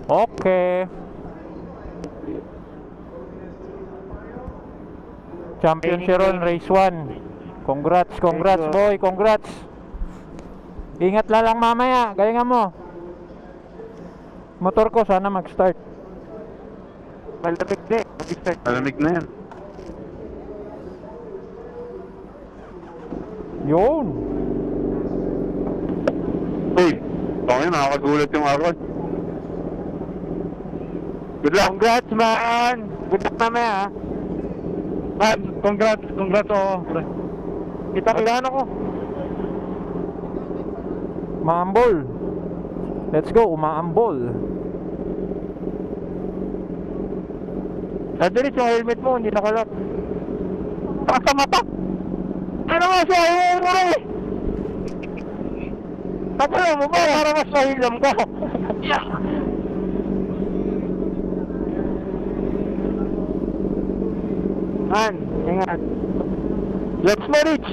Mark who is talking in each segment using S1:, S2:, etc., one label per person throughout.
S1: Okay. Champion si Ron, race 1. Congrats, boy, congrats. Ingat lang mamaya, galingan mo. Motor ko sana mag-start.
S2: Malamig na mag-start.
S3: Malamig na yan.
S1: Yun.
S3: Uy, okay, nakakagulat yung araw. Good luck.
S2: Congrats, man! Good luck mamaya, ha?
S3: Man, congrats, oh.
S2: Kita-kilaan ako.
S1: Umaambol. Let's go, umaambol.
S2: Nandun yung helmet mo, hindi nakalap. Pasa mata! Ano nga siya, ayaw mo rin! Tatalo mo ba para mas mahilam ka? Man, ingat. Let's manage!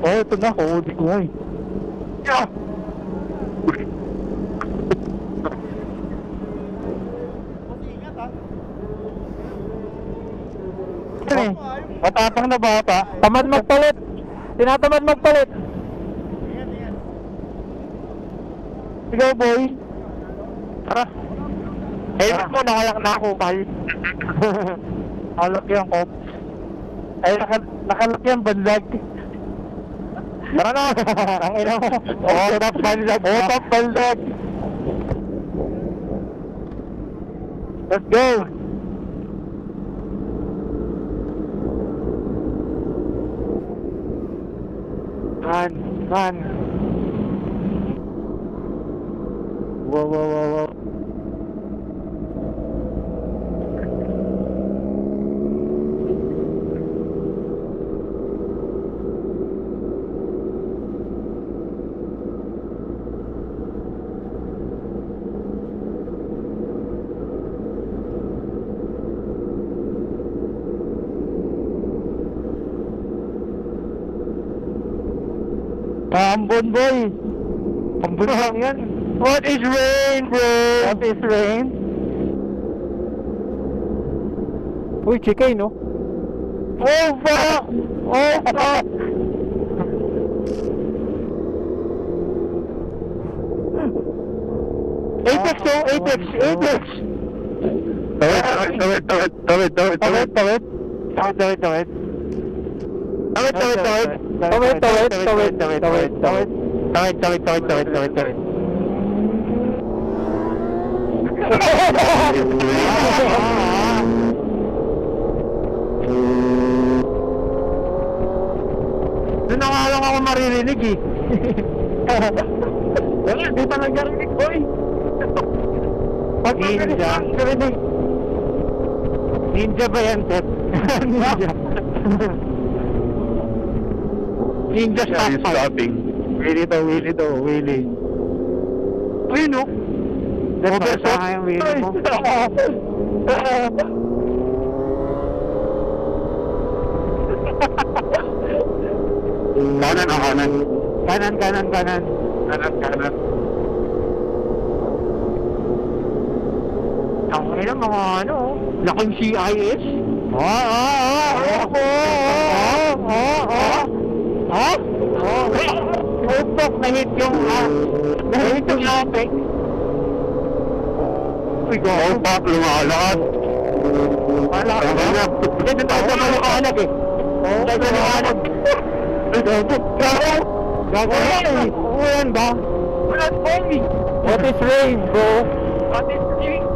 S2: Oh, ito na, kuhuli ko ay. Yeah! Matapang na bata.
S1: Tamad magpalit. Tinatamad magpalit.
S2: Ikaw, boy. Tara. Helmet mo, nakalak na ako, pal. Nakalak yan, Kop. Ay, nakalak yan, banlag. Tara na. Ang ina mo. Top banlag. Top banlag. Let's go. Man. Wow. Ambon, boy. Ambon lang yan. What is rain, bro? What is rain?
S1: Uy, chikay, no?
S2: Oh, fuck! Oh, fuck! Apex, oh, Apex! Tawid. Doon lang ako maririnig eh. Wala, di pa nagarinig, boy. Ninja ba yan, Pep? Ninja
S3: Stopping.
S2: Willy to. Uy, no? Overshot yung Willy mo. Kanan. Ang ina mga ano, laking CIS. Upok, nahit yung Apex. Uy, go.
S3: Pop, lumalakad.
S2: Wala ka na. Dito tayo sa maliwanag eh. Tayo sa maliwanag. Gago yan eh. Uwan ba? Walang boy.
S1: What is rain, bro?
S2: What is rain?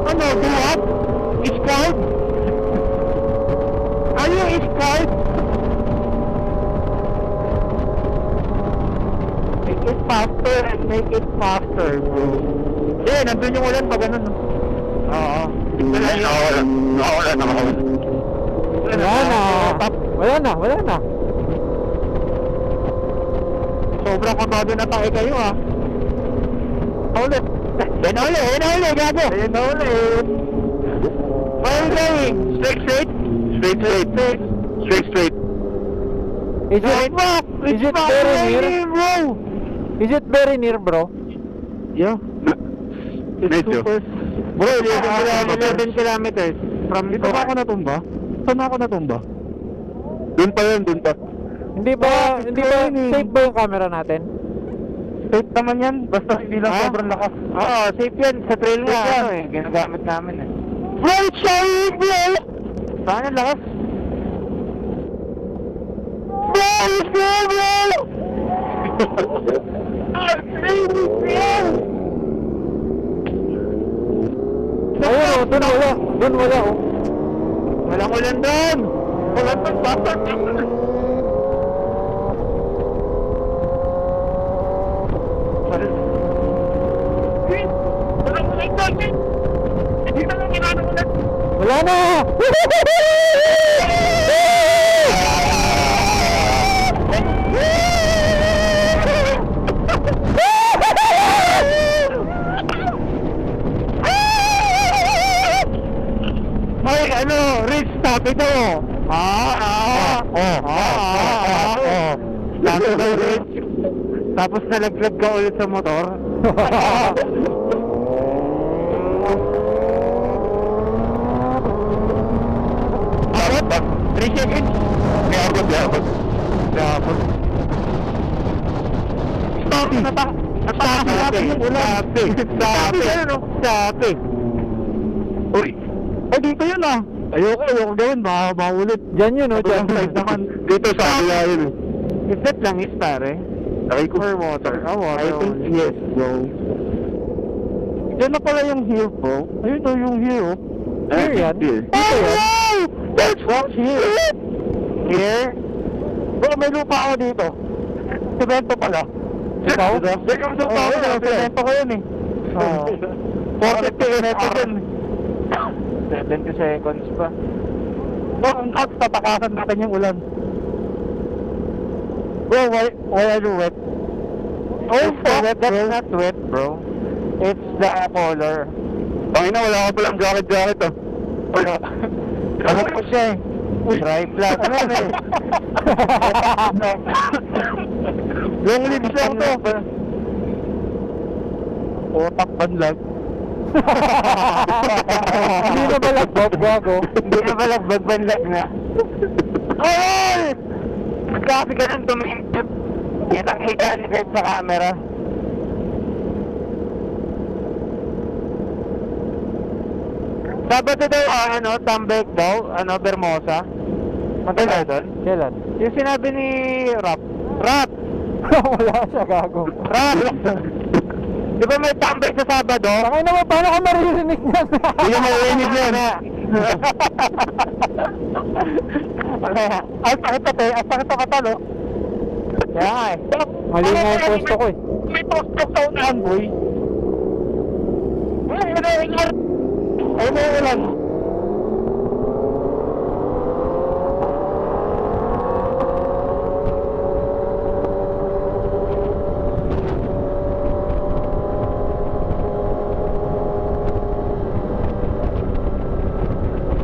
S2: Ano, buhat? Scarf? Ano yung scarf? Make it faster, bro. Nandun yung ulan pa ganun. Oo.
S3: Nakawala.
S1: Wala na.
S2: Sobrang kabado na tayo kayo, ha. Ulit. Hinauli, gago. Hinauli. Where are you going? Straight.
S1: Is it very near?
S2: Bro.
S1: Is it very near, bro?
S2: Yeah.
S3: Medyo.
S2: Bro, 11
S1: kilometers.
S2: From dito ba ako natumba? Saan ako natumba?
S3: Doon pa yun, doon pa.
S1: Hindi ba safe ba yung camera natin?
S2: Safe naman yan, basta hindi lang
S1: Ha?
S2: sobrang lakas.
S1: Oo, safe yan. Sa trail nga,
S2: Safe yan.
S1: ano eh, ginagamit namin eh.
S2: Right side, bro!
S1: Saan ang lakas?
S2: Right side, bro!
S1: Ayun oh, dun wala. Dun wala oh.
S2: Walang ulan doon! Walang pagbabat!
S1: Wala na!
S2: May ano, Rich, stop ito!
S1: Tapos nalaglag ka ulit sa motor.
S3: Abot?
S2: 3 seconds!
S3: May abot, may abot.
S2: Dapat. Stop! Nataka natin yung ulan.
S3: Sapi. Uy.
S2: Eh, dito yun ah. Ayoko gawin, maulit.
S1: Diyan yun oh,
S2: Dyan
S1: diyan.
S2: side naman.
S3: Dito sa kabila yun.
S1: Is that langis pare?
S3: Nakay ko.
S1: Or water? Oh, water.
S2: I think
S1: only.
S2: yes, bro. Diyan na pala yung hill, bro. Ayun to yung hill.
S1: Here yan?
S3: Here.
S1: Dito yan?
S2: That's what's here. Here? Bro, may lupa ako dito. Semento pala.
S1: Ikaw?
S2: Ikaw sa tao na. Semento ko yun eh.
S1: Oo.
S2: 40 semento dun.
S1: 70 seconds pa.
S2: Bro, ang cut, tatakasan natin yung ulan. Bro, why are you wet?
S1: Oh, that's not wet, bro. It's the color.
S3: Pangina, wala ka palang jacket ah. Wala.
S1: Ano po siya eh? Dry flat. Ano yun eh?
S2: Long lips lang to. Otak banlag.
S1: Hindi na balagbag, gago. Hindi na balagbag, banlag na.
S2: Ay!
S1: Magkapi ka nang tumingin. Yan ang hika ni Kurt sa camera. Sabado daw, Tambek daw, Bermosa. Magkala doon? Kailan? Yung sinabi ni Rap. Wala siya, gago. Di ba may tambay sa Sabado? Pakay naman, paano ka maririnig niyan?
S3: Hindi mo marinig yan.
S2: Ay, sakit na tayo. Ay, sakit na katalo.
S1: Kaya nga eh. Mali nga yung posto ko eh.
S2: May posto sa unahan, boy. Ay, may ulan.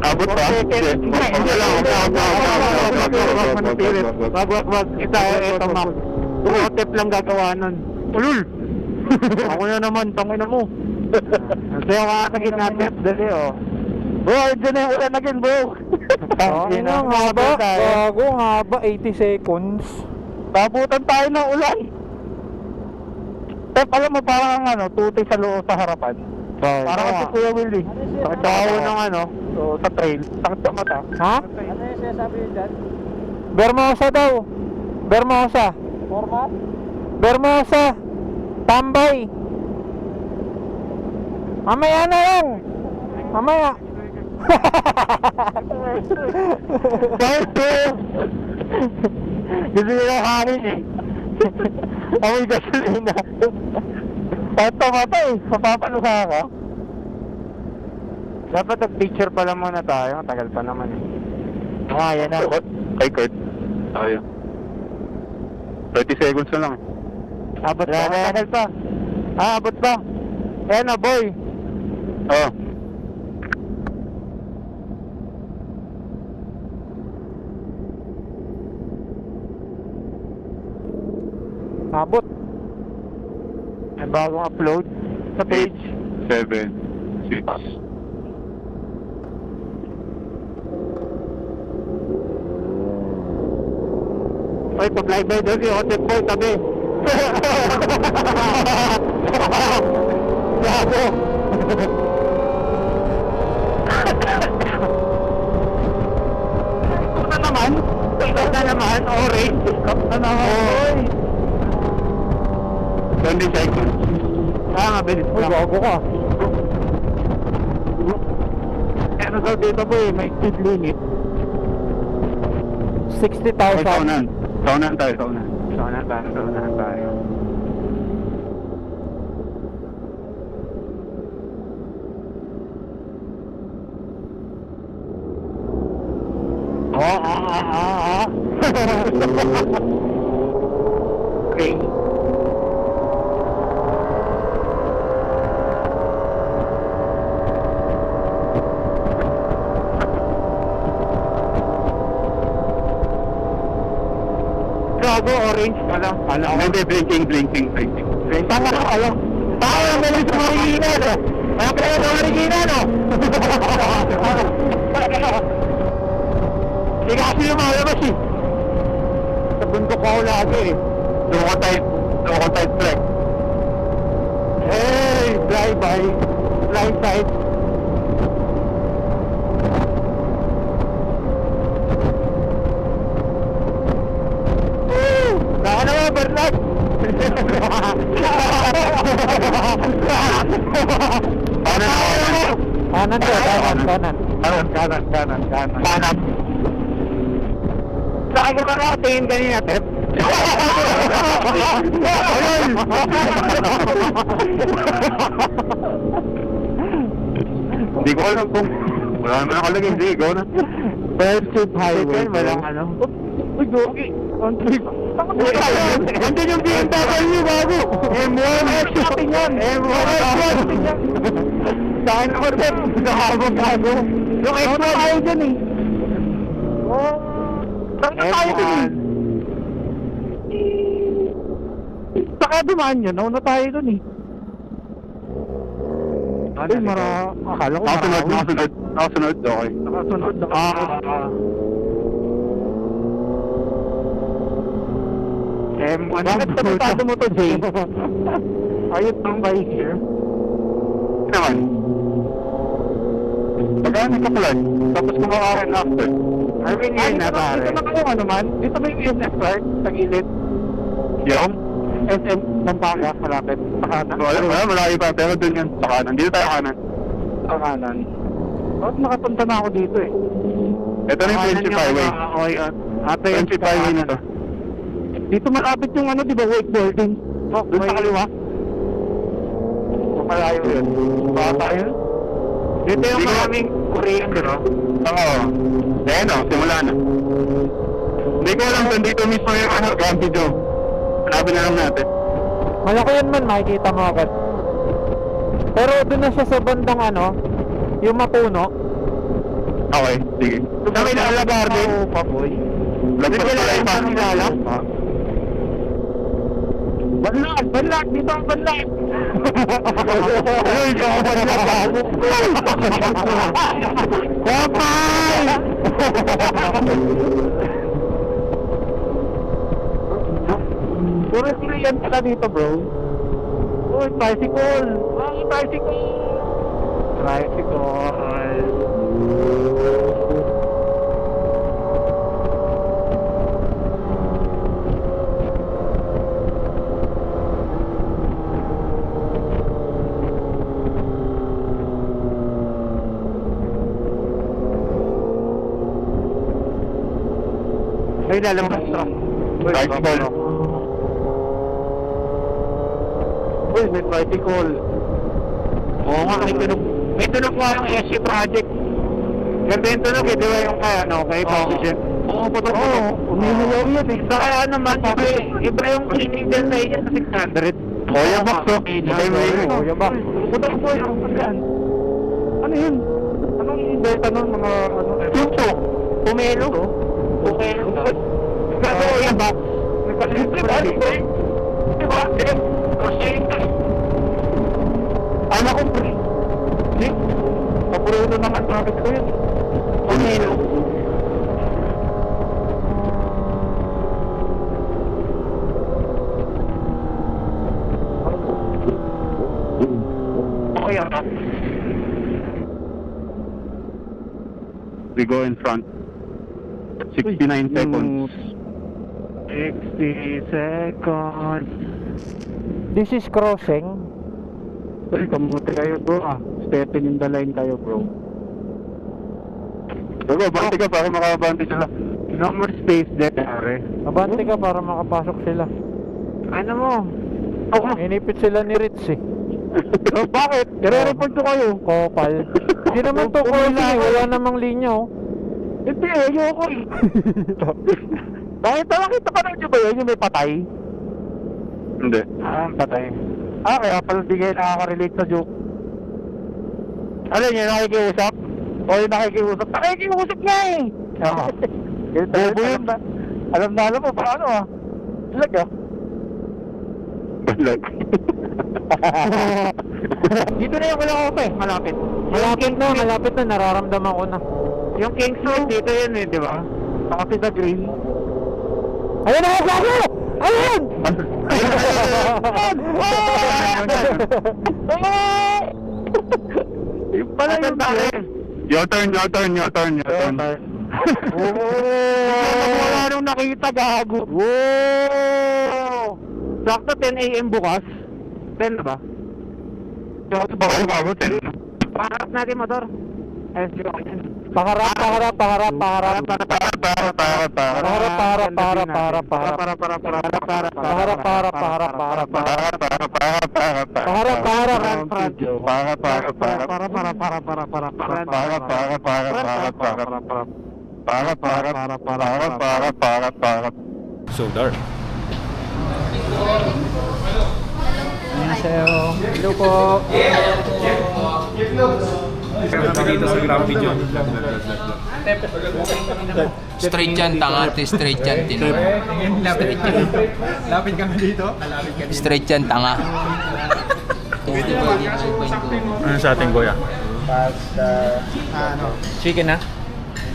S3: Abot pa?
S1: Wag. Ito, map. Tip lang gagawa nun.
S2: Ulul!
S1: Ako na naman, tangin na mo. Kasi yung kakasakit natin, dali oh.
S2: Bro, dyan na yung ulan again, bro.
S1: Yun ang haba. Bago, haba. 80 seconds.
S2: Babutan tayo ng ulan. Tep, alam mo, parang tuti sa loob sa harapan. Parang si Kuya Willie.
S1: Sakit sa ako ng
S2: Sa trail. Sakit sa mata.
S1: Ha?
S4: Ano yung sinasabi nyo dyan?
S1: Bermosa daw. Bermosa.
S4: Format?
S1: Bermosa. Tambay. Mamaya na lang. Mamaya.
S2: Bakit po? Gusto nyo ng hangin eh. Amoy gasolina. Bakit mata eh? Mapapalusa ka?
S1: Dapat nag-picture pala muna tayo. Tagal pa naman eh.
S2: Yan na.
S3: Kay Kurt. Tayo. 30 seconds na lang.
S1: Abot pa. Tagal pa. Abot pa. Ayan na, boy.
S3: Oo.
S1: Abot. May bagong upload sa page.
S3: 7, 6.
S2: Ay, pa-flyby daw si Hotep Boy, tabi. Gago. Ito na naman. Ito na naman, orange. Ito na naman.
S3: 20 seconds.
S2: Bilis
S1: Uy,
S2: lang.
S1: gago ka.
S2: Ano daw dito boy, may speed limit.
S1: 60,000.
S3: Saunahan. Saunahan tayo, saunahan.
S2: Saunahan tayo. Okay. Gago, orange pa lang.
S3: Hindi, blinking.
S2: Tama ka kayo. Tama na naman sa Marikina, no? Kaya pala sa Marikina, no? Hindi kasi yung mga labas, eh. Sa bundok ako lagi, eh.
S3: Doon ko type flex.
S2: Hey, drive-by. Blind side. Saan naman, Bernard?
S1: Kanan to, kanan.
S2: Kanan. Saan ka ba tingin kanina, Tep? Ayun!
S3: Hindi ko alam kung... Wala naman nakalagay, hindi, ikaw na.
S2: Pursuit highway. Walang ano. Uy, Gogi. On trip. Andun yung BMW, bago. M1. Shopping yan. M1. Shopping yan. Saan ako rin? Nakahabang bago. Yung M1 tayo dyan eh. Saan na tayo dyan eh? Saka dumaan yun. Nauna tayo dun eh. Ay, akala ko
S3: Nakasunod, okay.
S2: Nakasunod. M1. Bakit kabutado mo to, Jay? Are you tambay here?
S3: Hindi naman. Pagkaan ka pala, tapos kumakain after.
S2: I mean, yun na, pare. Dito na kayo, ano man? Dito ba yung ESF Park? Sa gilid?
S3: Yung?
S2: SM Pampanga, malapit. Sa kanan.
S3: Wala, malayo pa, pero dun yan, sa kanan. Dito tayo kanan.
S2: Sa kanan. Bakit nakapunta na ako dito eh?
S3: Ito na yung Friendship Highway. Friendship Highway na to.
S2: Dito malapit yung ano, di ba, wakeboarding? Oh, doon sa kaliwa. Malayo yun. Bata yun? Dito yung
S3: Hindi ko-
S2: maraming Korean, di ba?
S3: Oo. Ayan o, simula na. Hindi ko alam kung dito mismo yung ano, Gampi Joe. Hanapin na lang natin.
S1: Malaki yan man, makikita mo agad. Pero doon na siya sa bandang ano, yung mapuno.
S3: Okay, sige.
S2: Sa Kilala Garden? Oo, paboy.
S3: Lagpas
S2: Hindi
S3: pala
S2: wala
S3: yung
S2: yung
S3: parang
S2: Kilala? Banlag! Dito ang banlag! Ay, ikaw ang banlag, bago. Kapay! Puro yan pala dito, bro. Uy, tricycle! Ay, tricycle! Tricycle! Ay, lalabas to. Uy,
S3: Tricycle.
S2: Uy, may tricycle. Oo nga, may tunog nga yung SC project. Ganda yung tunog eh, di ba yung kay, ano, kay Oxygen? Oo, puto. Oo, umihilaw yan eh. Saka naman, iba yung cleaning din sa inyo sa 600.
S3: Kuya Box, oh. Okay, may
S1: Kuya Box.
S2: Puto ko yung ano yun? Anong beta nun, mga ano? Chucho. Pumelo. Pumelo. Kasi Kuya Box. Diba? Diba? Kasi, ano kung Hindi. Papuruno naman traffic ko yun. Pamelo. Okay, ano?
S3: We go in front. 69 seconds.
S1: 60 seconds.
S4: This is crossing.
S2: Uy, kamuti kayo bro Stepping in the line kayo bro.
S3: Bago, bakit ka para makabante sila?
S1: No more space there, pare.
S4: Abante ka para makapasok sila.
S1: Ano mo?
S4: Inipit sila ni Ritz eh.
S2: Oh, bakit? I-report ko kayo.
S4: Kopal. Hindi naman to crossing eh. Wala namang linya oh.
S2: Hindi, ayoko eh. Bakit nakita pa nyo ba yun yung may patay?
S3: Hindi.
S1: Patay.
S2: Kaya pala di kayo nakaka-relate sa joke. Alam niyo, nakikiusap? O yung nakikiusap? Nakikiusap nga eh!
S1: Oo.
S2: Bobo yun ba? Alam mo, paano Talaga?
S3: Balag.
S1: Dito na yung wala ko pa eh, malapit.
S4: Malapit na, nararamdaman ko na.
S1: Yung Kings Road dito yun eh, di ba?
S2: Kapit na green.
S4: Ayun na, gago! Ayun!
S2: Yung pala yung
S3: Your turn.
S2: Wala nung nakita, gago.
S1: Sakto 10 AM bukas. 10 na ba?
S3: Bago, 10.
S1: Paharap natin motor.
S4: Paharap.
S3: So dark.
S4: Annyeonghaseyo. Hello po.
S5: Nakita sa gram video.
S6: Straight yan, tanga. Straight yan, tino.
S5: Lapit ka nga dito.
S6: Straight yan, tanga.
S5: Ano sa ating kuya? Chicken na?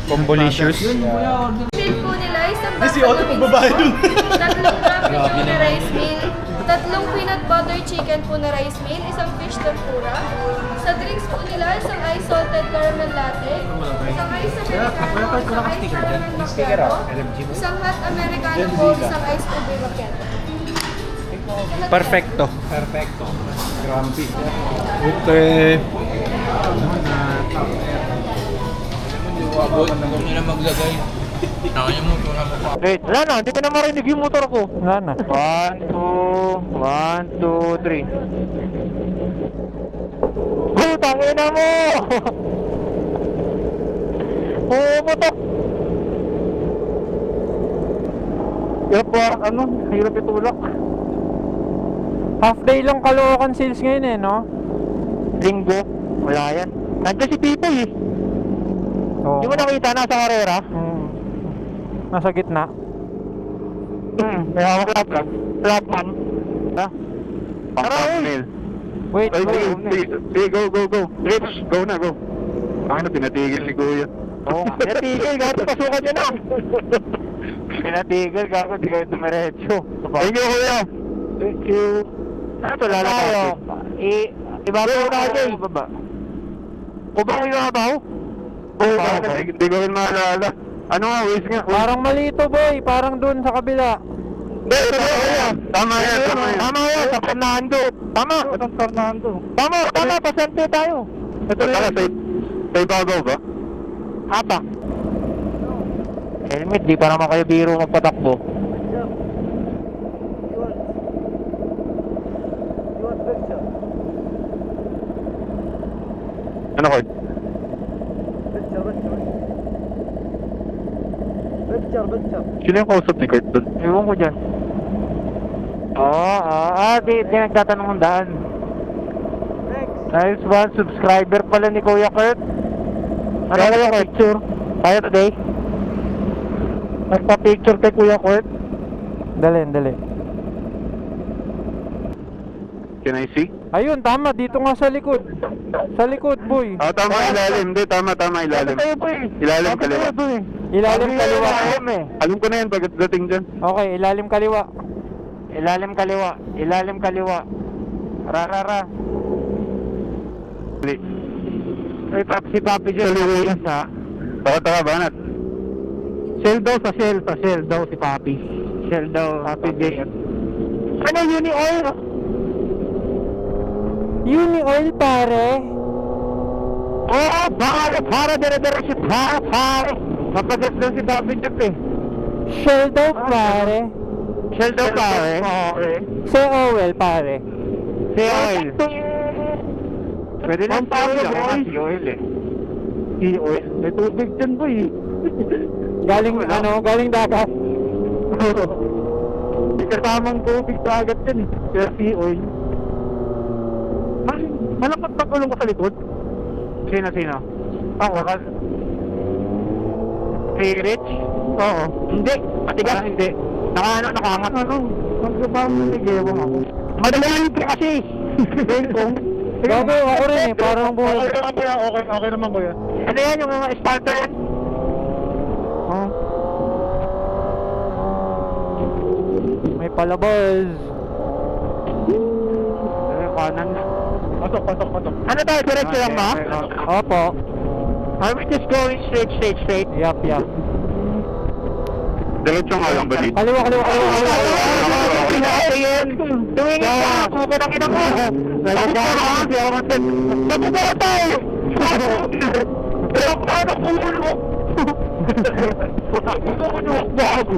S5: Combolicious.
S7: Meal po nila, isang box na babae dun. Tatlong ramen na rice meal, tatlong peanut butter chicken po na rice meal, isang fish tempura. Sa drinks po nila, isang ice salted caramel latte, isang ice americano, isang ice caramel macchiato, isang hot americano po, isang ice ube macchiato.
S5: Perfecto. Okay.
S6: Huwag nyo na maglagay. Nakanya mo ito na mukha.
S2: Wait, wala na, hindi ko na marinig yung motor ko.
S4: Wala na.
S1: 1, 2, 3.
S2: Tangin na mo! Pumutok! Hirap po, hirap itulak.
S4: Half day lang Caloocan sales ngayon eh, no?
S2: Linggo, wala yan. Nandiyan si Pipoy eh.
S4: Oo.
S2: Di mo nakita, nasa karera?
S4: Nasa gitna.
S2: May hawak laptop. Lapman. Ha?
S3: Pang-thumbnail.
S4: Wait,
S3: Ay, sige, go. Rich, go na, go. Bakit na pinatigil ni Kuya?
S2: Oo nga. Pinatigil, gato, pasukan nyo na.
S1: Pinatigil ka ako, di kayo dumiretso.
S3: Thank you, Kuya.
S2: Thank you.
S1: Ano tayo?
S2: Ibabaw na kayo.
S1: Baba.
S2: Kubaw yung ibabaw?
S3: Oo, hindi ko rin maalala. Ano nga, Wiz nga.
S4: parang mali ito boy, parang dun sa kabila.
S3: Tama yan.
S2: Tama yan, sa Fernando. Tama. Sa Fernando. Tama, pasente tayo.
S3: Ito na, sa Ibabaw ba?
S2: Haba. Helmet, di pa naman kayo biro magpatakbo.
S3: Ano, Cord? Sino yung kausap ni Kurt doon?
S1: Ewan ko dyan. Di nagtatanong ng daan. Nice one, subscriber pala ni Kuya Kurt. Ano kaya picture? Tayo today?
S2: Nagpa-picture kay Kuya Kurt.
S4: Dali.
S3: Can I see?
S4: Ayun, tama. Dito nga sa likod. Sa likod, boy.
S3: Oh, tama ilalim. Hindi, tama ilalim. Ilalim kaliwa.
S4: Ilalim kaliwa.
S3: Alam ko na yan pagdating dyan.
S4: Okay, ilalim kaliwa.
S1: Ilalim kaliwa. Ilalim kaliwa. Ra.
S3: Hindi.
S1: Ay, si Papi dyan. Ha?
S3: Taka, banat.
S1: Shell daw si Papi. Shell daw. Papi J. Ano yun ni oil?
S4: Uni oil, pare.
S1: Oo, para dire-dire si pare. Mapagas daw si Papi Jack eh.
S4: Shell daw, pare.
S1: Shell daw pare.
S4: Si oil, pare.
S1: Si oil. Pwede lang tayo
S3: boy.
S1: si oil eh. Si oil. May tubig dyan boy.
S4: Galing, galing dagat.
S1: Hindi kasamang tubig sa agad dyan eh. Kaya si oil. Malapat pa gulong ko sa likod? Sino? Ako. Si Rich? Oo. Hindi. Matigas? Hindi. Nakaangat. Magkabang nagigewang ako. Madalayan ka kasi.
S4: Gago, ako rin eh. Parang buhay.
S3: Okay naman kuya.
S1: Ano yan? Yung mga starter yan?
S3: Oh.
S4: May palabas.
S1: Kanan.
S3: Pasok.
S1: Ano tayo? Diretso lang ba?
S4: Opo.
S1: Are we just going straight?
S4: Yup.
S3: Diretso nga lang ba dito?
S4: Kaliwa.
S1: Tumingin ka! Pupo ng ina mo! Nagagawa kasi ako natin. Nagagawa tayo! Pero paano kumulo? Bago!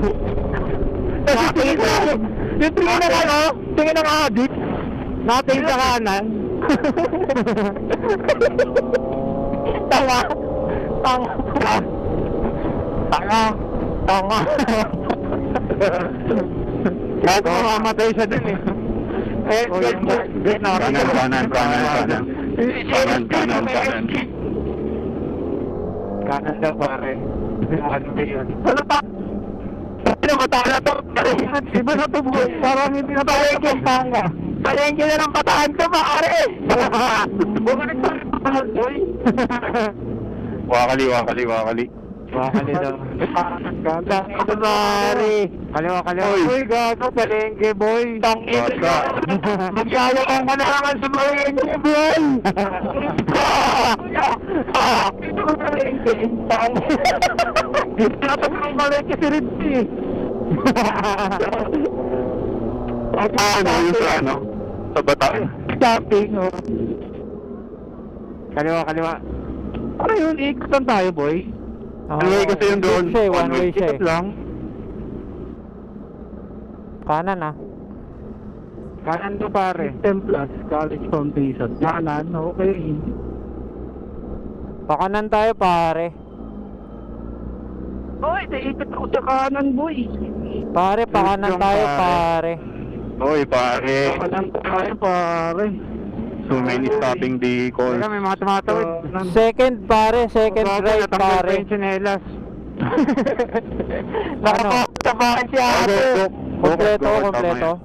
S1: Yung tingin ng ano? Tingin ng adik? Natin sa kanan? Tanga! Gago mamamatay siya dun eh.
S3: Kanan.
S1: Kanan daw pare. Ano ba yun? Ano pa? Ano matala to? Iba na to boy. Parang hindi na tayo yung tanga. Palengke na ng patahan to pare. Huwag ka nagpapatahan boy.
S3: Wakali.
S1: Wakali daw. Tang ito pare. Kaliwa. Uy gago palengke boy. Tang ito. Magyalo kang kanaman sa palengke boy. Ito ko palengke. Tang. Tinatapos ng palengke si Ritzy.
S3: Yung sa ano? Sa Bataan.
S1: Jumping oh. Kaliwa. Ano yun? Ikutan tayo boy.
S3: One way kasi yung doon.
S4: One way siya eh.
S1: Ikot lang.
S4: Kanan ah.
S1: Kanan to pare. Templas, College Foundation. Kanan, okay.
S4: Pakanan tayo, pare.
S1: Oy, naikot ako sa kanan boy.
S4: Pare, pakanan
S1: Yung
S4: tayo,
S1: pare.
S4: pare.
S3: Oy, pare.
S1: Kanan tayo pare.
S3: So many stopping vehicles.
S1: Teka, may mga tumatawid.
S4: Second, pare. Second right, pare.
S1: Yung sinelas. Nakapagtabahan siya ate.
S4: Kompleto.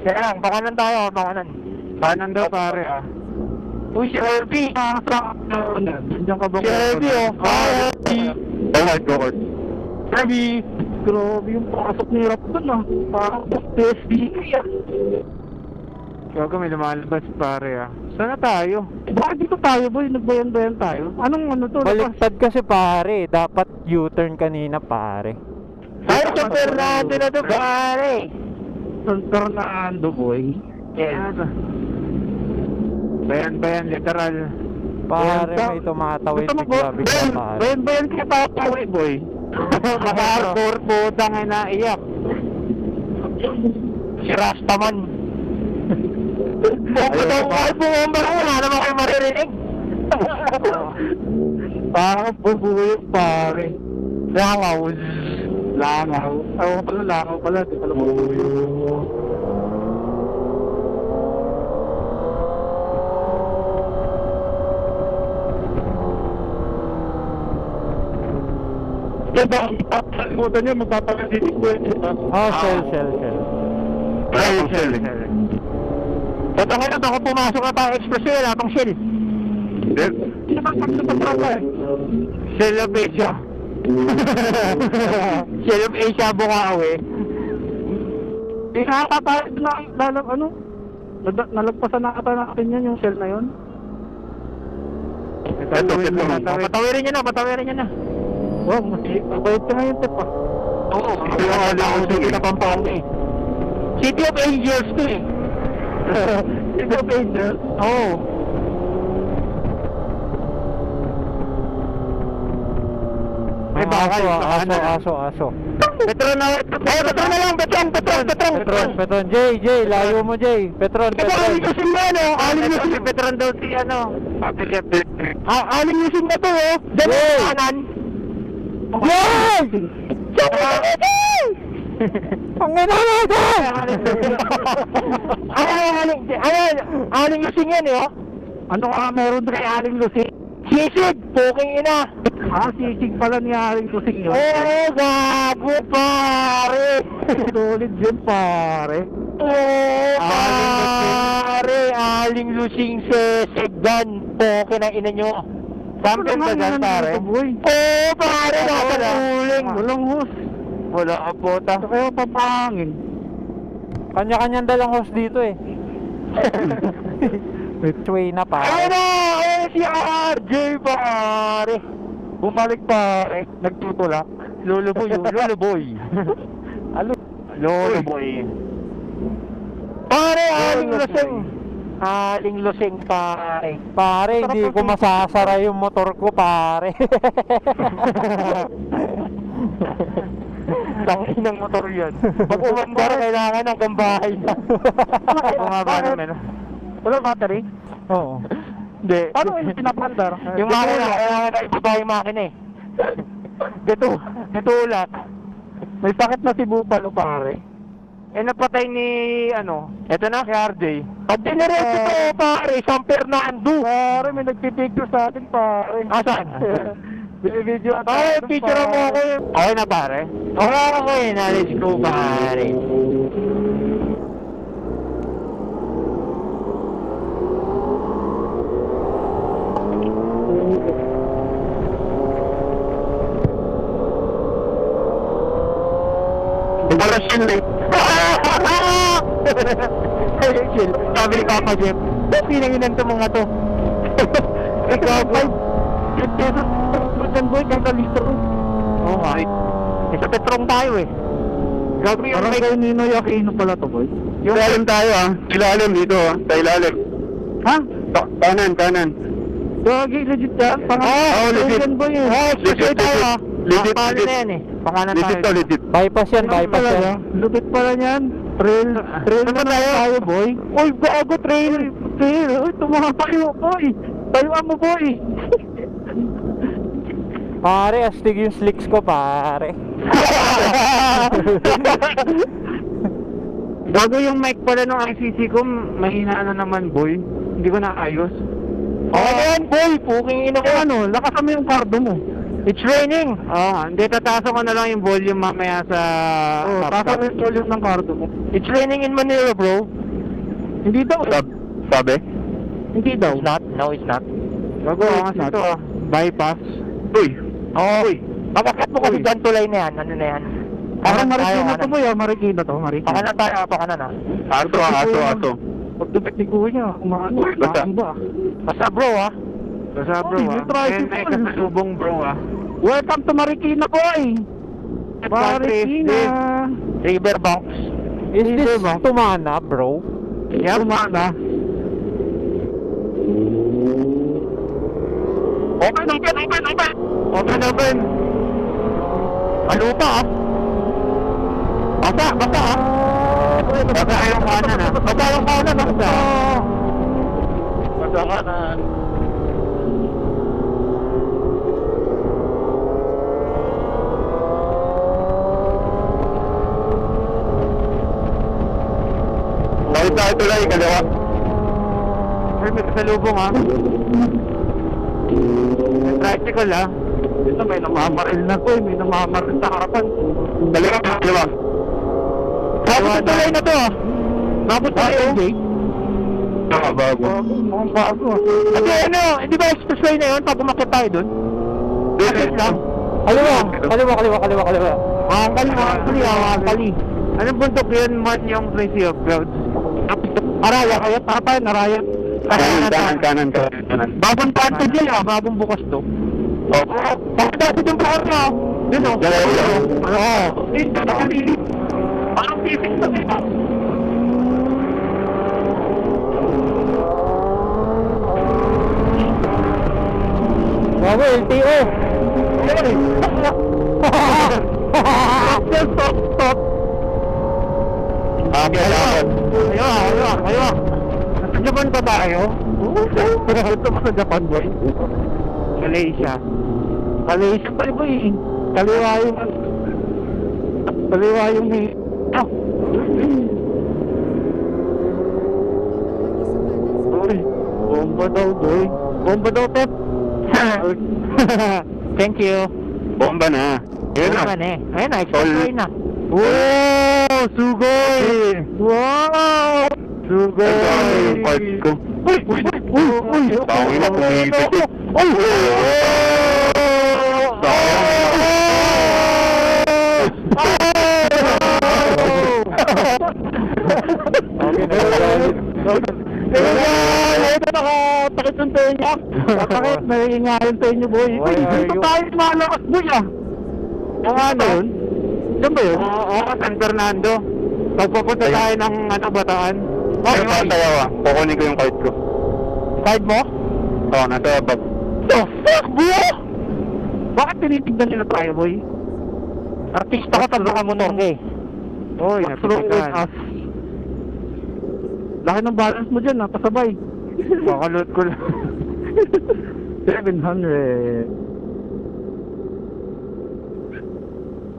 S1: Kaya lang, pakanan tayo, pakanan. Kanan daw pare ah. Uy, si Herbie! Diyan ka ba? Si Herbie oh!
S3: Go hard.
S1: Herbie! Grabe yung pasok ni Rap dun ah. Parang PSDK ah. Gago, may lumalabas pare ah. Saan na tayo? Bakit dito tayo boy? Nagbayan-bayan tayo? Anong ano to?
S4: Baliktad kasi, pare. Dapat U-turn kanina, pare.
S1: Ay, sa Fernando na to pare! Sa Fernando boy? Yes. Bayan-bayan, literal.
S4: Pare, may tumatawid bigla, pare.
S1: Bayan-bayan kaya tatawid boy. Maka-hardcore po, tangay na iyak. Si Rastaman. Ay, bumomba ko, wala naman kayo maririnig. Parang bubuyo, pare. Langaw. Langaw pala. Di pala bubuyo. Diba, kalimutan niyo, magpapagasitig ko yun.
S4: Oh, shell.
S3: Ay, Shell.
S2: Tatangin na baka pumasok na tayo expressway, wala pang Shell.
S3: Hindi.
S2: Sino bang sakto sa tropa eh? Shell of Asia. Shell of Asia, Bukawi. Nakakatayo na, ano? Nalagpasan na ata natin yan, yung Shell na yun. Patawirin niya na. Wow, mabait ka ngayon, Tep ah. Oo, City of Pampanga eh. City of Angels to eh. City of Angels? Oo. May bakal,
S4: Aso.
S2: Petron na, Petron na lang, Petron.
S4: Petron. Jay, layo mo, Jay. Petron.
S2: Aling na ano, si Petron daw si ano. Aling lusing na to oh. Diyan sa kanan.
S4: Yay! Ang ina natin!
S2: Aling lusing yan eh oh. Ano ka meron kay Aling lusing? Sisig! Puking ina! Sisig pala ni Aling lusing yun. Oo, gago pare! Solid yun pare. Oo, pare! Aling lusing sisig dan. Puking na ina nyo. Sample ba dyan pare? Oo, pare! Nakauling! Walang hus. Wala ka puta. Ito kayo papangin.
S4: Kanya-kanyang dalang host dito eh. Sway na pa.
S2: Ayun si RJ pare. Bumalik pare. Nagtutulak. Lolo boy. Lolo boy. Pare, Aling lusing pare.
S4: Pare, hindi ko masasara yung motor ko, pare.
S2: Tangin ng motor yan. Pag umandar, kailangan ng gambahay na. Bumaba naman. Wala battery?
S4: Oo.
S2: Hindi. Paano yung pinapandar? Yung makina, kailangan na ibaba yung makina eh. Dito ulat. May sakit na si Bupalo pare. Napatay ni, eto na, si RJ. Pag diniretso to pare, San Fernando. Pare, may nagpipicture sa atin pare. Asan? Video at ay, picture mo ako yun. Okay na pare? Okay na, let's go pare. Wala Shell eh. Shell. Sabi ni Papa Jeff, pinanginan to mga to. Ikaw, 5 pesos. Ba't boy, kahit alistro. Oo nga eh. Sa Petrong tayo eh. Gagawin yung may... Parang Ninoy Aquino pala to boy.
S3: Ilalim tayo ah. Ilalim dito ah. Sa ilalim.
S2: Ha?
S3: Kanan.
S2: Gagi, legit yan.
S3: Legit.
S2: Boy eh.
S3: Legit. Legit.
S2: Pangalan na yan eh. Pangalan
S3: Legit to,
S2: tayo.
S3: legit.
S4: Bypass yan.
S2: Lupit pala niyan. Trail na tayo boy. Uy, bago trail. Uy, tumakapayo boy. Tayuan mo boy.
S4: Pare, astig yung slicks ko, pare.
S2: Bago yung mic pala ng ICC ko, mahina na naman boy. Hindi ko naayos. Yan boy, puking ina ko. Lakasan mo yung cardo mo. It's raining. Hindi, tatasan ko na lang yung volume mamaya sa... tatasan mo yung volume ng cardo mo. It's raining in Manila bro. Hindi daw.
S3: Sabi?
S2: Hindi daw. It's not? No, it's not. Bago, ito bypass.
S3: Uy.
S2: Uy. Pagkakat mo kasi dyan tulay na yan. Ano na yan? Parang Marikina to boy, Marikina to. Pakanan tayo, pakanan ah.
S3: Aso.
S2: Pagdupit ni kuya, kumaano. Basta bro ah. May kasalubong bro ah. Welcome to Marikina boy. Marikina. Riverbanks.
S4: Is this Tumana, bro?
S2: Yeah, Tumana. Open. Ano pa ah? Basta ah. Basta yung kanan ah. Basta. Basta kanan.
S3: Balik tayo tulay, kaliwa.
S2: Ay, may kasalubong ha. May tricycle ha. Dito may namamaril na ko eh. May namamaril sa harapan.
S3: Kaliwa.
S2: Tapos tulay na to ah. Tapos tayo.
S3: Bago.
S2: Mukhang bago. Kasi ano, hindi ba expressway na yun pag umakit tayo dun? Akit lang.
S4: Kaliwa, kaliwa.
S2: Kali. Anong bundok yun man yung Tracy of Clouds? Araya kaya? Tapa yun, Araya.
S3: Kanan.
S2: Bagong panto dyan bagong bukas to.
S3: Oo.
S2: Bakit dati dun pa ako? Dun o. Parang pipit sa dito.
S4: Bago, LTO.
S2: Stop. Ayaw. Nasa Japan ba tayo? Pero ito sa Japan, boy. Malaysia pa rin, boy. Kaliwa yung Boy, bomba daw, Pep. Thank you.
S3: Bomba na. Yun na.
S2: Ayun na, expressway na. Wow! Sugoy! Wow! Sugoy!
S3: Ito yung part ko.
S2: Uy!
S3: Tawin na pumipit.
S2: Ito nakatakit yung tayo niya. Nakatakit, naiingayan tayo niyo, boy. Uy, dito tayo malakas, boy Ang ano yun? Saan ba yun? Oo, San Fernando. Pagpapunta tayo ng Bataan.
S3: Ay, matayaw kukunin ko yung card ko.
S2: Side mo?
S3: Oo, nasa bag.
S2: The fuck, bro? Bakit tinitignan nila tayo, boy? Artista ka talaga motor eh. Oy, napitikan. Laki ng balance mo dyan, pasabay. Pakaloot ko lang. 700.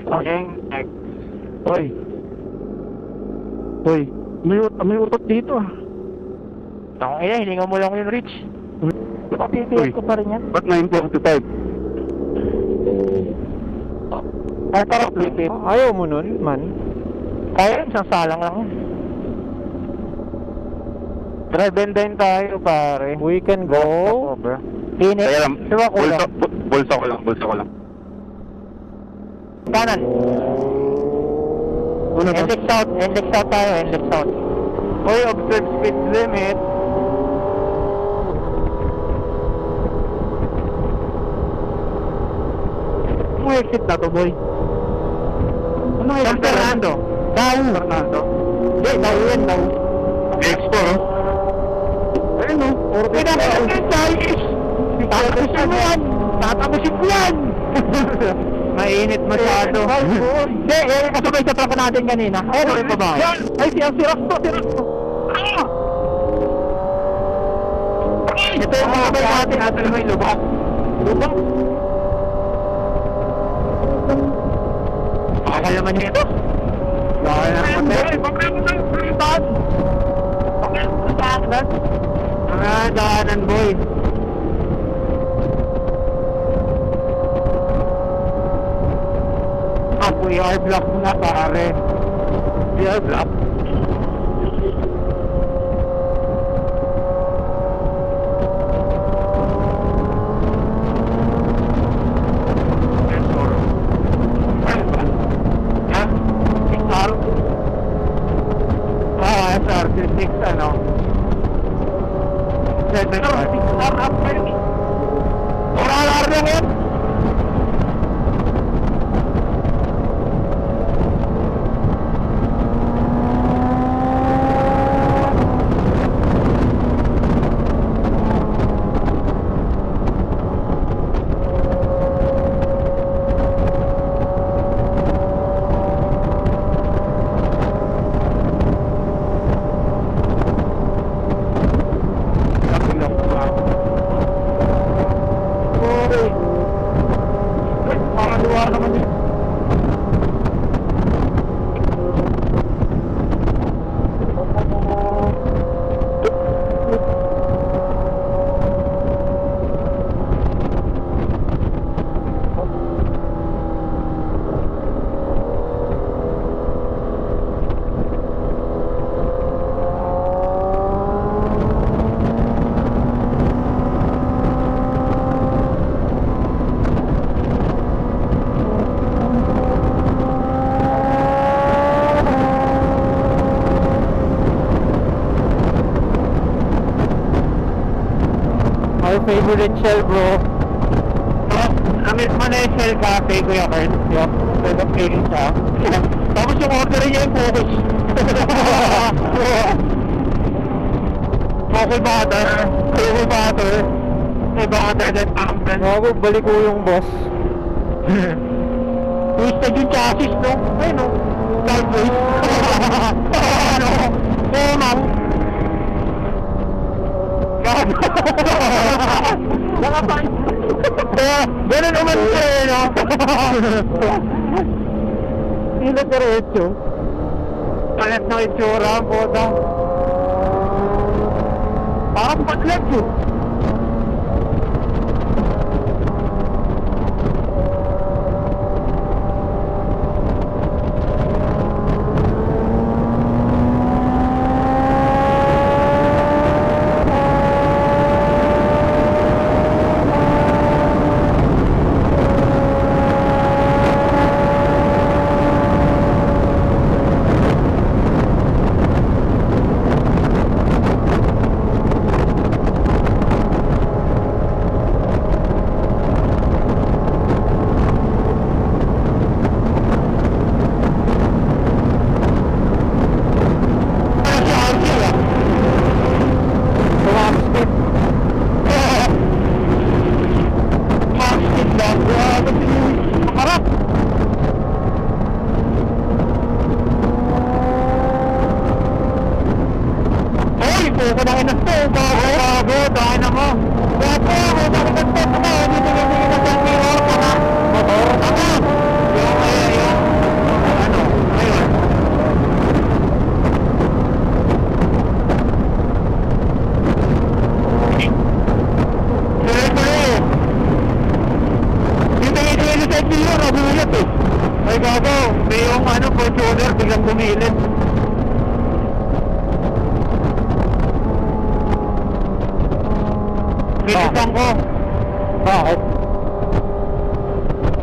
S2: Okay, next. Hoy, may utot dito Takong ina, hilingan mo lang yung Rich. Patitiyan ko pa rin yan.
S3: Ba't 945?
S2: Ay, parang flip.
S4: Ayaw mo nun, man.
S2: Kaya isang salang lang. Drive and dine tayo, pare.
S4: We can go.
S2: Init.
S3: Kaya lang,
S2: Siwa ko lang.
S3: bulsa ko lang.
S2: Kanan. Index out tayo, index out. Hoy, observe speed limit. Ano exit na to, boy? Ano exit? San Fernando. Fernando. Hindi, Dao yan, Dao.
S3: Expo, no?
S2: Ayun o. Pinakasal ka, Chinese! Tatapusin mo yan! Tatapusin ko yan! Mainit masyado. Hindi, kasabay sa truck natin kanina. Ayun o, pa ba? Ay, siras to. Ito yung kasabay natin. Atal mo yung lubak. Baka naman niya ito. Baka naman mga daanan, boy. VR block na, pare. VR block. SR6 ano? Oral lang yan.
S4: Our favorite shell, bro.
S2: Amit mo na yung Shell Cafe, Kuya Kurt.
S4: Yup.
S2: Pwede pili siya. Tapos yung order niya yung focus. Focus butter. Focus butter. May butter that pumpkin.
S4: Gago, balik ko yung boss.
S2: Twisted yung chassis, no? Ay, no? Sideways. Ano? Oo, ma'am. Gago. Nakapay. Ganun naman siya, eh, no? Hindi diretso. Palit na itsura ang puta. Parang patlet yun. Ay gago, may yung Fortuner biglang bumilid. Pinisan ko.
S4: Bakit?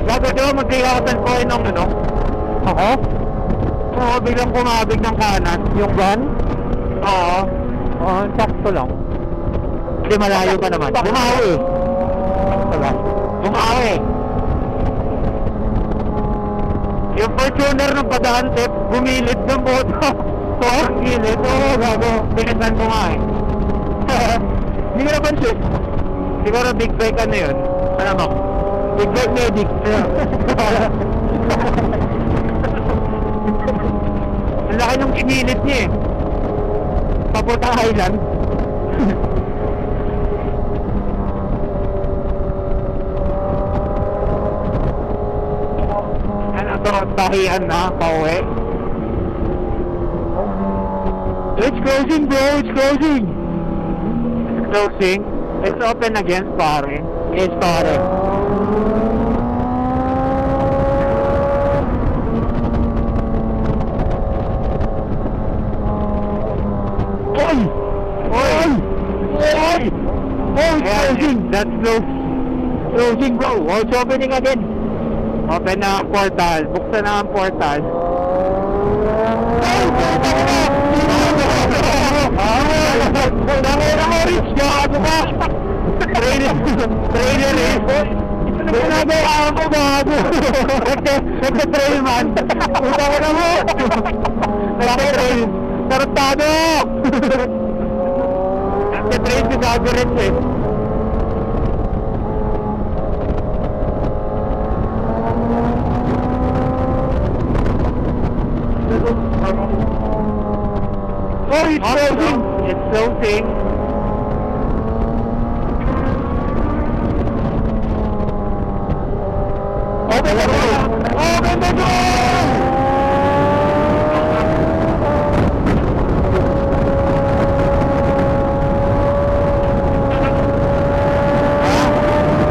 S2: Gago, di ba mag-iawatan ko nung
S4: Ako?
S2: Oo, biglang kumabig ng kanan.
S4: Yung van?
S2: Oo.
S4: Oo, sakto lang.
S2: Hindi, malayo pa naman. Bumawi.
S4: Diba?
S2: Bumawi. Yung Fortuner ng padahantip, bumilid ng boto. So, ang gilid. Oo, gago. Pinisan ko nga eh. Hindi ko napansin. Siguro big bike yun. Ano mo? Big bike medic. Ang laki nung kinilid niya eh. Papuntang Highland. Ano to? Tahian na, pauwi. It's closing, bro. It's closing. It's closing. It's open again, pare. Yes, pare. Oy! Oy! Oy! Oh, it's closing. That's close. Closing, bro. Oh, it's opening again. Open na ang portal. Buksan na ang portal. Nangina mo, Rich! Gago ka! Trailer eh! Ginagawa mo, gago! Nagka-trail man! Puta ko na mo! Nagka-trail! Tarantado! Nagka-trail si gago Rich eh! Oh, it's closing! It's closing! Open the door! Open the door!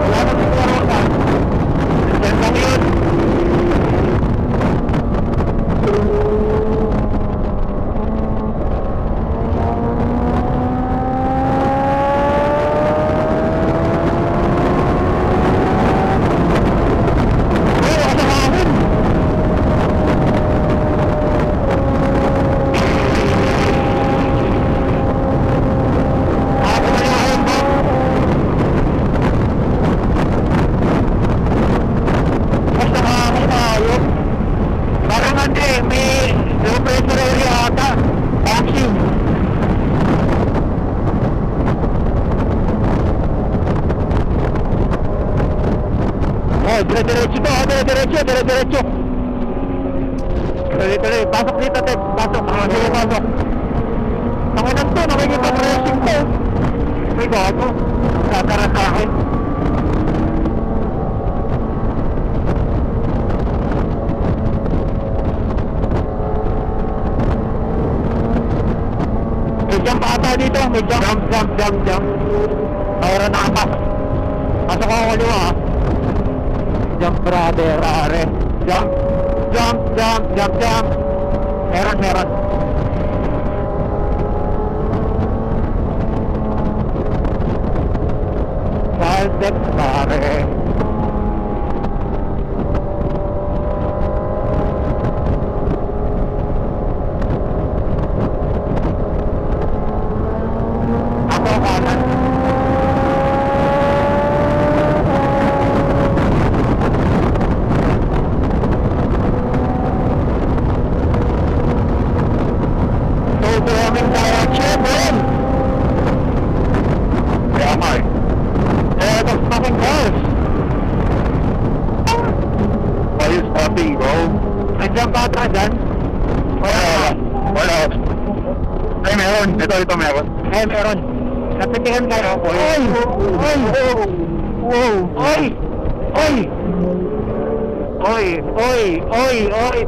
S2: Wala na siguro ka. Yan lang yun. dire-diretso to, dire-diretso. Tuloy. Pasok dito, Ted. Pasok. Sige, pasok. Nakinan to, nakikipag-racing to. May gago. Tataran sa akin. May jump ata dito. May jump. Mayroon na kapas. Pasok ako kaliwa ha.
S1: Jump brother.
S2: Pare. Jump. Meron. Saltep, pare. Ako kanan. Coming direction, man. Where am I? There the fucking cars. Why are you stopping, bro? Nandiyan pa ata dyan? Wala. Ay, meron. Ito meron. Ay, meron. Napitihan kayo. Oy!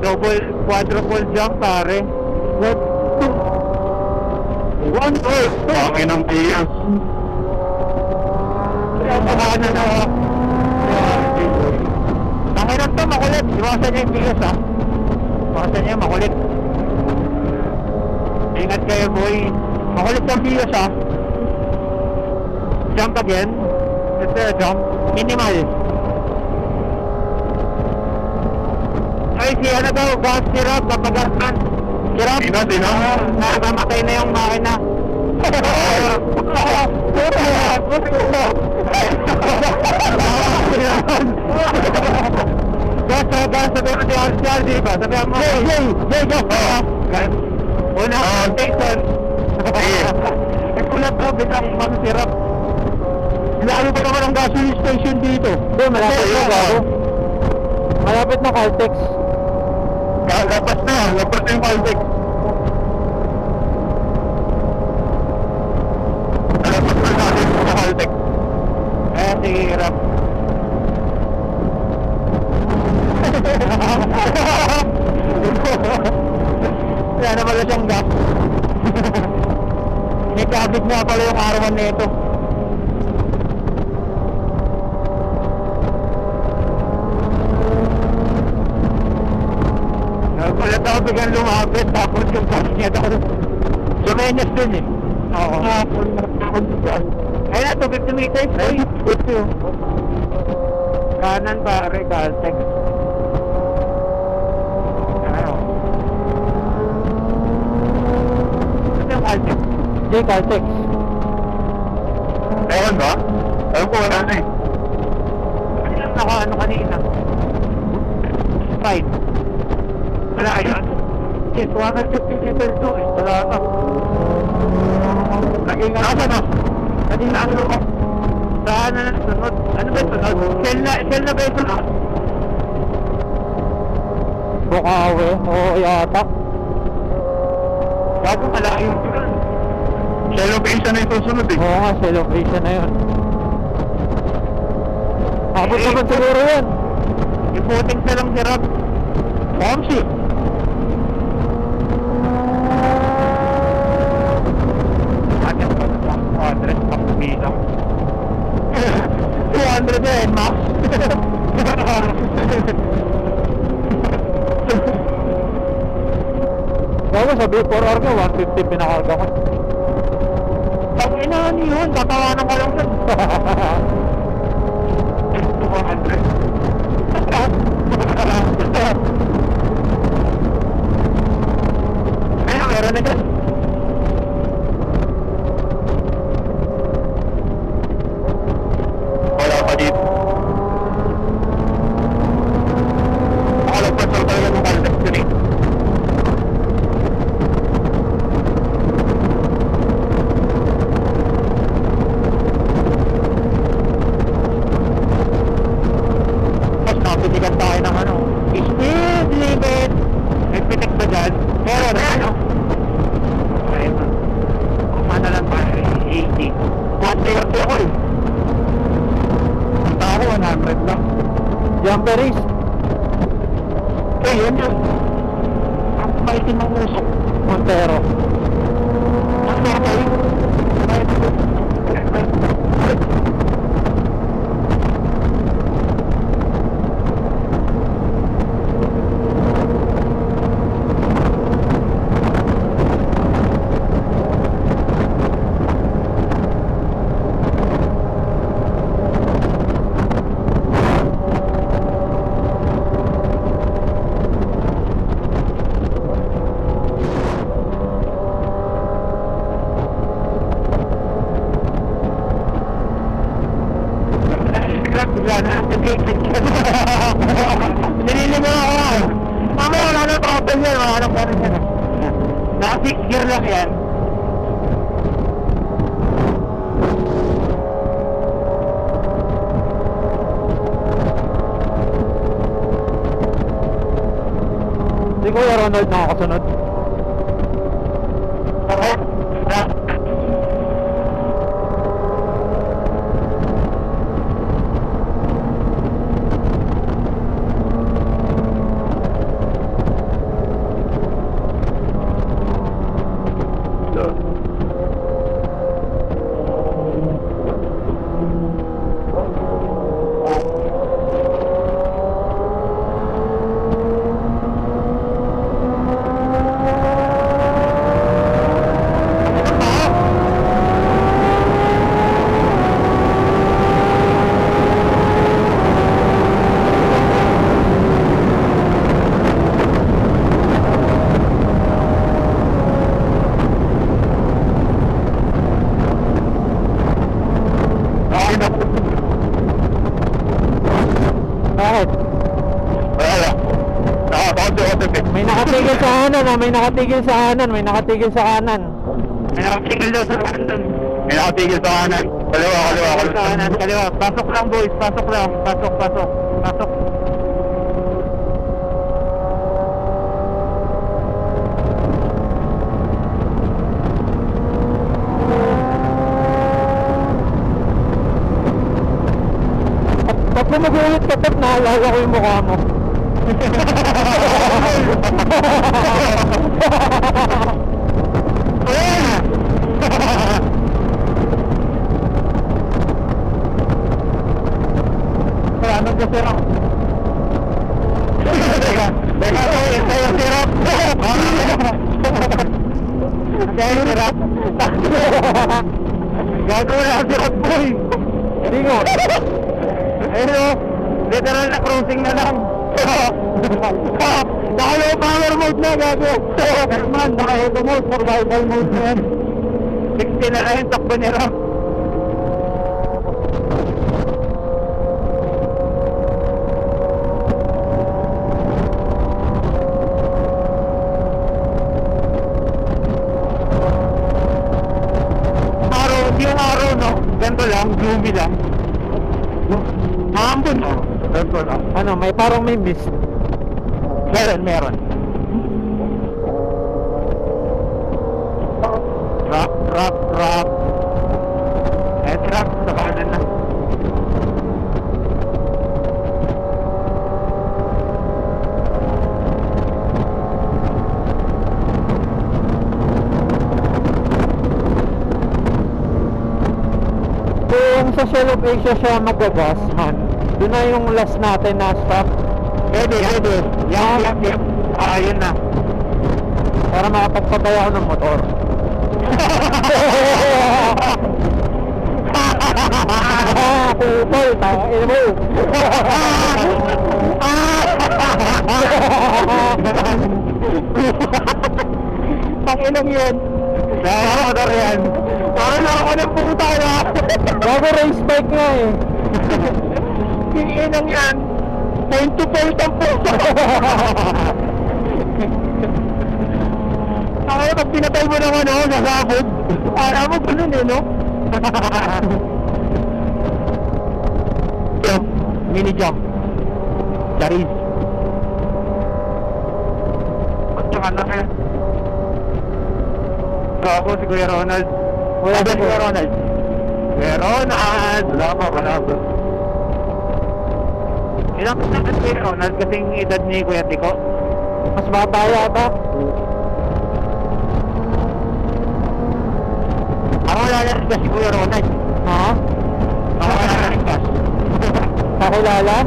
S2: Double, quadruple jump, pare. What? One way! Pangin ng tiyas. Pakanan na ako. Pangin to, makulit. Iwasan niya yung tiyas, ha? Iwasan niya, makulit. Ingat kayo, boy. Makulit ang tiyas, ha? Jump again. Is there a jump? Minimal. Ay, si ano daw, gas sirap, kapagatan. Sirap? Sino? Nakamatay na yung makina. Gas, sabi mo si RCRD ba? Sabi mo, hey, go! Una, station. Nagkulat ko, biglang masasirap. Lalo pa naman ang gasoline station dito.
S1: Malapit na Caltex.
S3: Lapas na yung Caltex. Lapas na natin sa Caltex.
S2: Sige, hirap. Wala na pala siyang gap. May kabig nga pala yung R1 na ito. Nagulat ako biglang lumapit, tapos yung gas niya daw. Sumenyas dun eh. Oo. Ayun na, 250 meters. Ay, ito. Kanan pare, Caltex. Ano? Ito yung Caltex.
S1: Caltex.
S3: Ewan ba? Alam ko wala na eh.
S2: Ano lang ano kanina? Fine. Wala yun. Yes, 150 meters to eh. Wala na. Naging asa na? Kanina ano ko? Saan na sunod? Ano ba sunod? Shell na ba yung sunod?
S1: Bukawe. Oo, yata.
S2: Bago malayo yun.
S3: Shell location na yung susunod eh.
S1: Oo nga, celebration na yun. Abot naman siguro yun.
S2: Iputing na lang si Rob. Bomsi. Atin pa sa 200 pang bilang. 200 na eh, Max.
S1: Bago sabi, 4 hour ka, 150 pinakarga ko.
S2: Pag inahan yun, tatawanan ka lang dun. 200. Ayun, meron na dyan.
S3: Wala pa dito. Nakalagpas lang talaga ng Caltex dun eh.
S2: lang.
S4: Jumperies.
S2: Eh, yun yun. Ang maitim ng usok.
S4: Montero.
S2: Ang tatay. Bigla na, nililima ako. Mama, wala na trouble yan, wala na pera yan. Naka-6 gear lang yan.
S4: Si Kuya Ronald nakakasunod. Bakit?
S3: Wala. Nakakonti ako sa pit.
S4: May nakatigil sa kanan, may nakatigil sa kanan, may nakatigil sa kanan.
S2: May nakatigil daw sa kanan.
S3: May nakatigil sa kanan. Kaliwa.
S2: Sa kanan, kaliwa. Pasok lang boys, pasok lang. Pasok.
S4: Pag mag-ulit ka, Pep, naalala ko yung mukha mo.
S2: Kaya anong kasirap? Teka, sa'yo sirap. Sa'yo sirap. Gagawin ang sirap boy.
S4: Hindi nga.
S2: Ayun o, literal na cruising na lang. Naka-low power mode na, gago. Herman, naka-auto mode, survival mode na yan. 60 na rin, takbo ni Rob. Yung araw, no? Ganito lang, gloomy lang. Maambon, no? Ganito lang.
S4: Ano, parang may mist.
S2: Meron. Rock. Eh, truck, sa kanan na.
S4: Kung sa Shell of Asia siya magagas, man, doon na yung last natin na stop.
S2: Pwede. Yan. Yun na.
S4: Para makapagpatay ako ng motor. Kupol, tangin mo.
S2: Pakilang yun. Nakakamotor yan. Parang ako ng puta na.
S4: Bago race bike nga eh.
S2: Inang yan. Point to point ang puta. Kaya pag pinatay mo naman ako, nasabog. Para mo ganun eh, no? Mini jump. Charis. Ba't yung anak eh? So ako si Kuya Ronald.
S4: Wala
S2: Sabi
S4: si
S2: Kuya Ronald. Kuya Ronald! Wala pa.
S1: Ilang taon si Ronald kasing edad ni Kuya Tico?
S4: Mas bata yata.
S1: Ako wala na rin kasi Kuya Ronald.
S4: Ha?
S1: Ako wala na rin kasi.
S4: Kakilala?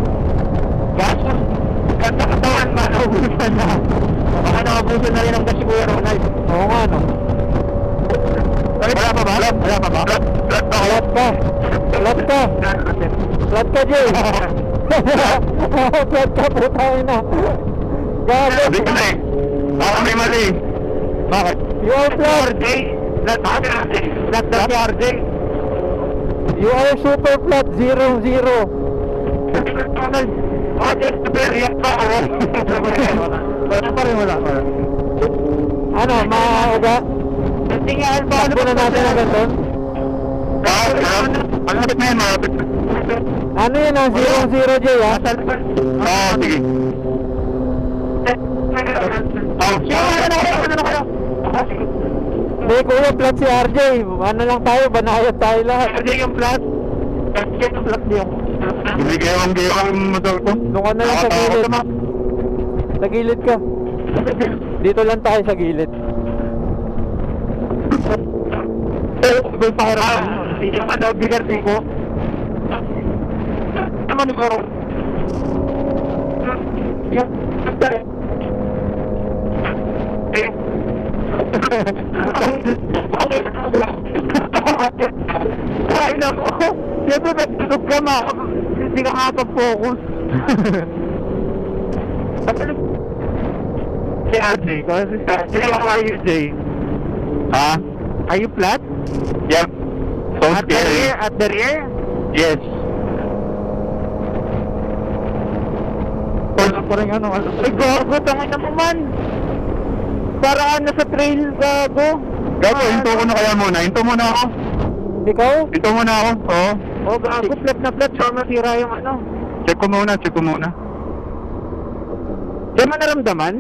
S1: Gas? Ganda katawan ba? Naubusan na. Baka naubusan na rin ang gas si Kuya Ronald.
S4: Oo nga, no?
S1: Wala pa ba? Wala pa ba?
S4: Flat ka. Flat ka. Flat ka, Jay. Flat ka, putay na. Gago.
S3: Hindi ka na eh. Baka may mali.
S1: Bakit?
S4: You are flat.
S1: RJ? Flat na si RJ.
S4: You are super flat. 0-0.
S1: Ronald. Oh, just very pa ako. Wala pa rin, wala.
S4: Ano, maaga?
S1: Tingnan pa.
S4: Takbo na natin agad doon.
S3: Malapit na yan, malapit na.
S4: Ano yun, 0-0, Jay, ha?
S3: Oo, sige.
S4: Hindi, kuya, flat si RJ. Ano lang tayo, banayad tayo lahat.
S1: RJ yung flat. RJ yung flat yung.
S3: Hindi kayong motor ko.
S4: Doon ka na lang sa gilid. Sa gilid ka. Dito lang tayo sa gilid.
S1: May pahirapan. Hindi pa daw bigger ko. Naman ko. Yan. Ay nako. Siyempre nagtulog ka ma. Hindi ka makapag-focus. Si RJ, kasi si RJ.
S3: Ha?
S1: Are you flat?
S3: Yep. So
S1: At the
S3: scary.
S1: rear? At the rear?
S3: Yes.
S1: Wala pa rin ano. Ay, gago, tangin na naman. Paraan na sa trail, gago.
S3: Gago, hinto ko na kaya muna. Hinto muna ako.
S4: Ikaw?
S3: Hinto muna ako. Oo.
S1: Oh, gago, flat na flat. Sure matira yung ano.
S3: Check ko muna, check ko muna.
S1: Di mo naramdaman?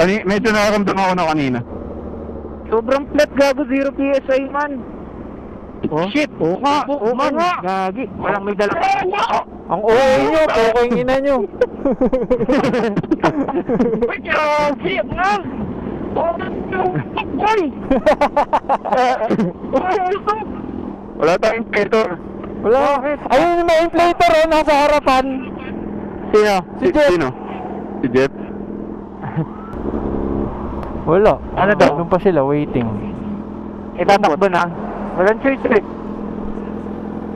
S3: Medyo nakaramdaman ako na kanina.
S1: Sobrang flat, gago, 0 PSI man. Oh? Shit! Oo nga, oo nga. Gagi, walang may dala.
S4: Ang OA nyo, pokong ina nyo.
S1: Shit nga!
S3: Wala tayong petor.
S4: Wala. Ayun yung mga inflator, oh, nasa harapan.
S1: Sino?
S4: Si Jeff.
S3: Sino? Si Jeff?
S4: Wala.
S1: Ano daw?
S4: Doon pa sila, waiting.
S1: Itatakbo na. Walang choice eh.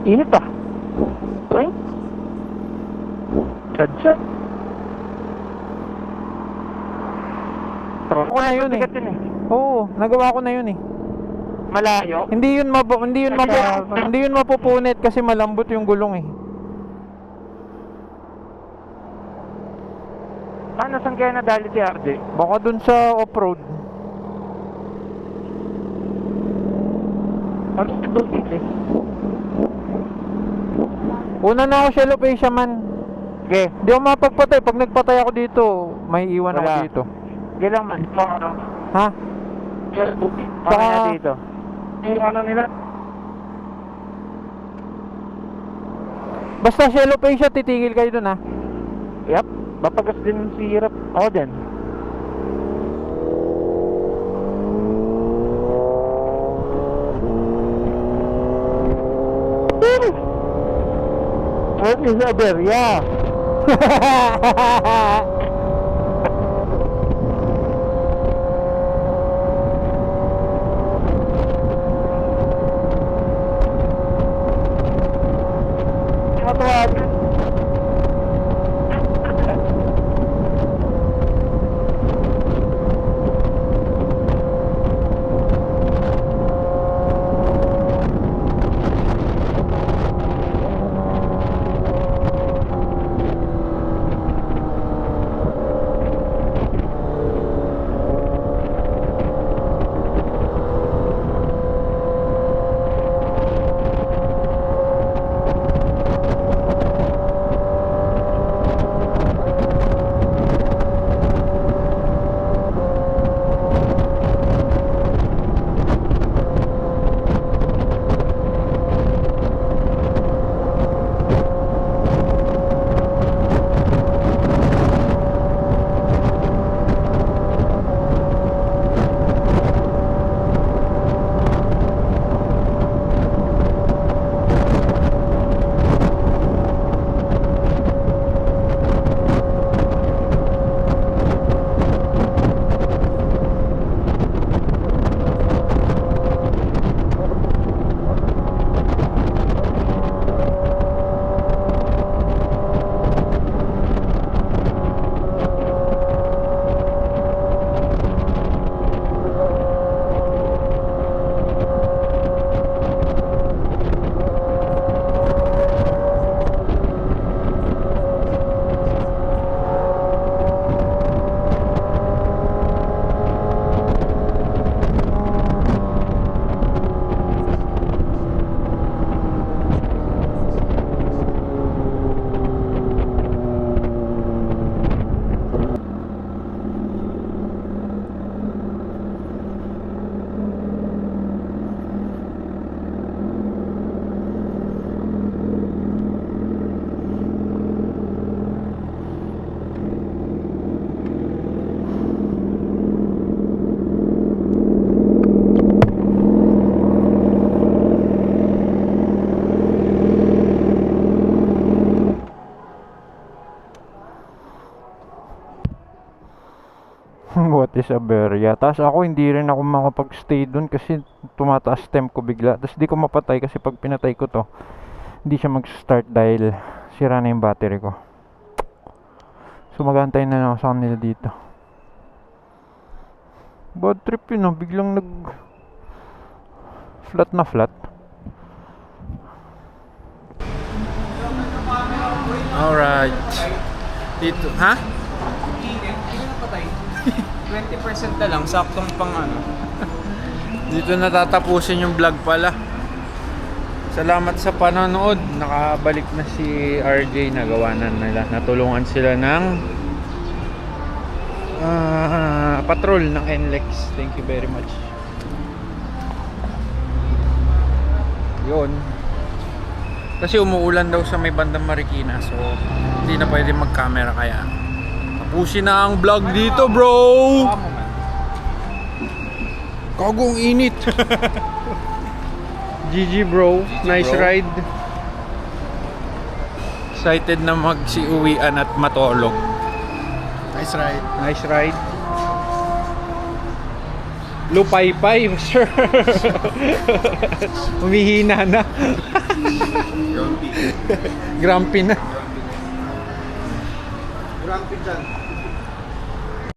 S1: Init ah. Ay. Chad.
S4: Ako na yun eh.
S1: Bigat yun eh.
S4: Oo, nagawa ko na yun eh.
S1: Malayo.
S4: Hindi yun mapupunit kasi malambot yung gulong eh.
S1: Ano, saan kaya nadali si RJ?
S4: Baka dun sa off-road.
S1: Ano sa dulce eh?
S4: Una na ako shallow Asia man.
S1: Okay.
S4: Hindi ako mapagpatay. Pag nagpatay ako dito, may iwan ako
S1: Wala.
S4: dito.
S1: Okay lang man.
S4: Ha?
S1: Baka na dito. Yung ano nila?
S4: Basta shallow Asia, titigil kayo dun ha.
S1: Yep. Mapagas din si Rap. Ako din. What is that there? Yeah. Matuwag.
S4: This Aberia. Tapos ako hindi rin ako makapag-stay dun kasi tumataas temp ko bigla. Tapos di ko mapatay kasi pag pinatay ko to, hindi siya mag-start dahil sira na yung battery ko. So mag-aantay na lang ako sa kanila dito. Bad trip yun, oh. Biglang flat na flat.
S5: Alright. Dito, ha? 20% na lang, saktong pang ano. Dito natatapusin yung vlog pala. Salamat sa panonood. Nakabalik na si RJ, nagawa na nila. Natulungan sila ng patrol ng NLEX. Thank you very much. Yun. Kasi umuulan daw sa may bandang Marikina, so hindi na pwede mag-camera, kaya tapusin na ang vlog dito, bro. Kagong init. GG bro, nice ride. Excited na magsiuwian at matulog.
S6: Nice ride.
S5: Nice ride. Lupay-pay, sir. Humihina na. Grumpy na.
S6: Grumpy dyan.